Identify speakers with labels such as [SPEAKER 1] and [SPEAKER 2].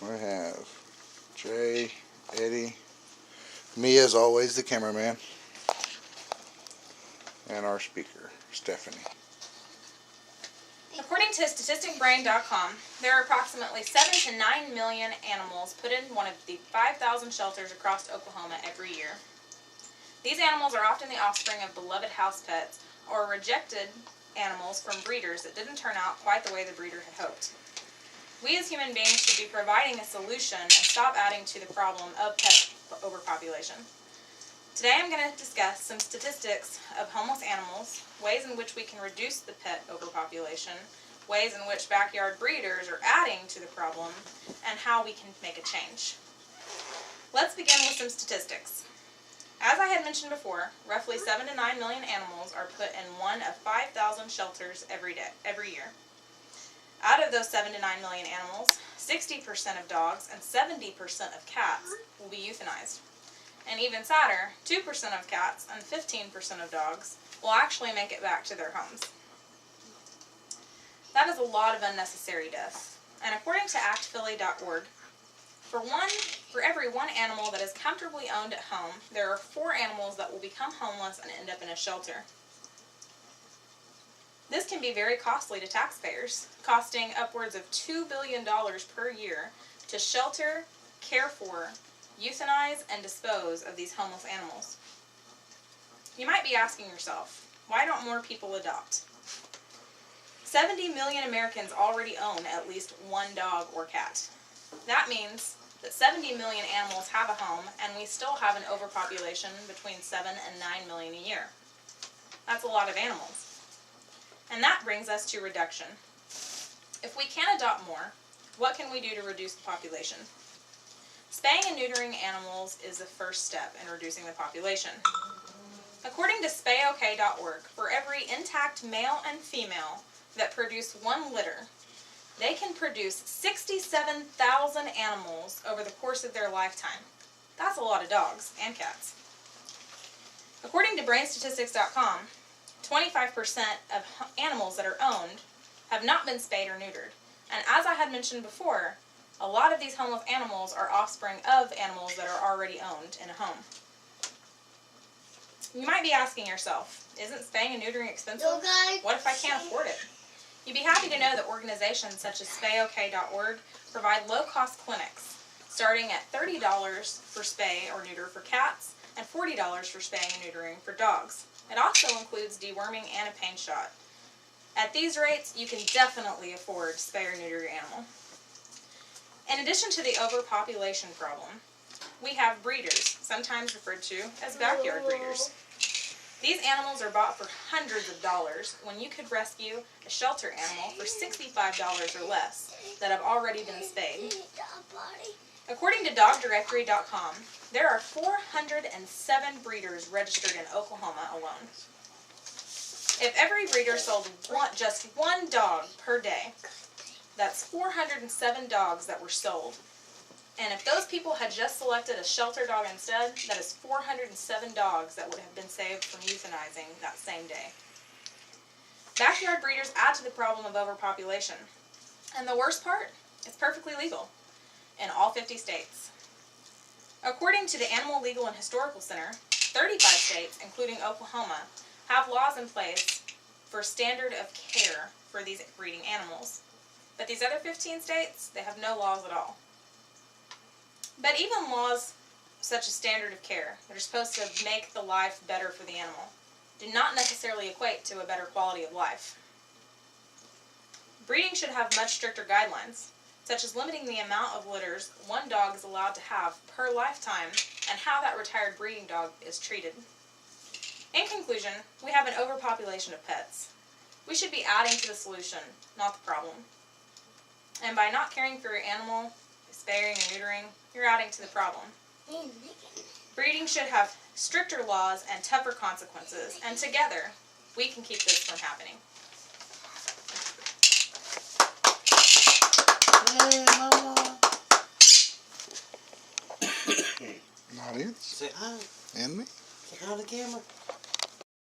[SPEAKER 1] We have Jay, Eddie, me as always, the cameraman, and our speaker, Stephanie.
[SPEAKER 2] According to StatisticBrain.com, there are approximately 7 to 9 million animals put in one of the 5,000 shelters across Oklahoma every year. These animals are often the offspring of beloved house pets or rejected animals from breeders that didn't turn out quite the way the breeder had hoped. We as human beings should be providing a solution and stop adding to the problem of pet overpopulation. Today I'm going to discuss some statistics of homeless animals, ways in which we can reduce the pet overpopulation, ways in which backyard breeders are adding to the problem, and how we can make a change. Let's begin with some statistics. As I had mentioned before, roughly 7 to 9 million animals are put in one of 5,000 shelters every year. Out of those 7 to 9 million animals, 60% of dogs and 70% of cats will be euthanized. And even sadder, 2% of cats and 15% of dogs will actually make it back to their homes. That is a lot of unnecessary deaths. And according to actphilly.org, for every one animal that is comfortably owned at home, there are 4 animals that will become homeless and end up in a shelter. This can be very costly to taxpayers, costing upwards of $2 billion per year to shelter, care for, euthanize, and dispose of these homeless animals. You might be asking yourself, why don't more people adopt? 70 million Americans already own at least one dog or cat. That means that 70 million animals have a home, and we still have an overpopulation between 7 and 9 million a year. That's a lot of animals. And that brings us to reduction. If we can adopt more, what can we do to reduce the population? Spaying and neutering animals is the first step in reducing the population. According to SpayOK.org, for every intact male and female that produce one litter, they can produce 67,000 animals over the course of their lifetime. That's a lot of dogs and cats. According to BrainStatistics.com, 25% of animals that are owned have not been spayed or neutered. And as I had mentioned before, a lot of these homeless animals are offspring of animals that are already owned in a home. You might be asking yourself, isn't spaying and neutering expensive? What if I can't afford it? You'd be happy to know that organizations such as SpayOK.org provide low-cost clinics, starting at $30 for spay or neuter for cats and $40 for spaying and neutering for dogs. It also includes deworming and a pain shot. At these rates, you can definitely afford to spay or neuter your animal. In addition to the overpopulation problem, we have breeders, sometimes referred to as backyard breeders. These animals are bought for hundreds of dollars when you could rescue a shelter animal for $65 or less that have already been spayed. According to DogDirectory.com, there are 407 breeders registered in Oklahoma alone. If every breeder sold just one dog per day, that's 407 dogs that were sold. And if those people had just selected a shelter dog instead, that is 407 dogs that would have been saved from euthanizing that same day. Backyard breeders add to the problem of overpopulation. And the worst part, it's perfectly legal in all 50 states. According to the Animal Legal and Historical Center, 35 states, including Oklahoma, have laws in place for standard of care for these breeding animals. But these other 15 states, they have no laws at all. But even laws such as standard of care, that are supposed to make the life better for the animal, do not necessarily equate to a better quality of life. Breeding should have much stricter guidelines, such as limiting the amount of litters one dog is allowed to have per lifetime and how that retired breeding dog is treated. In conclusion, we have an overpopulation of pets. We should be adding to the solution, not the problem. And by not caring for your animal, spaying and neutering, you're adding to the problem. Breeding should have stricter laws and tougher consequences, and together, we can keep this from happening.
[SPEAKER 1] Hey, Mama. Audience.
[SPEAKER 3] Say hi.
[SPEAKER 1] And me.
[SPEAKER 3] Say hi to the camera.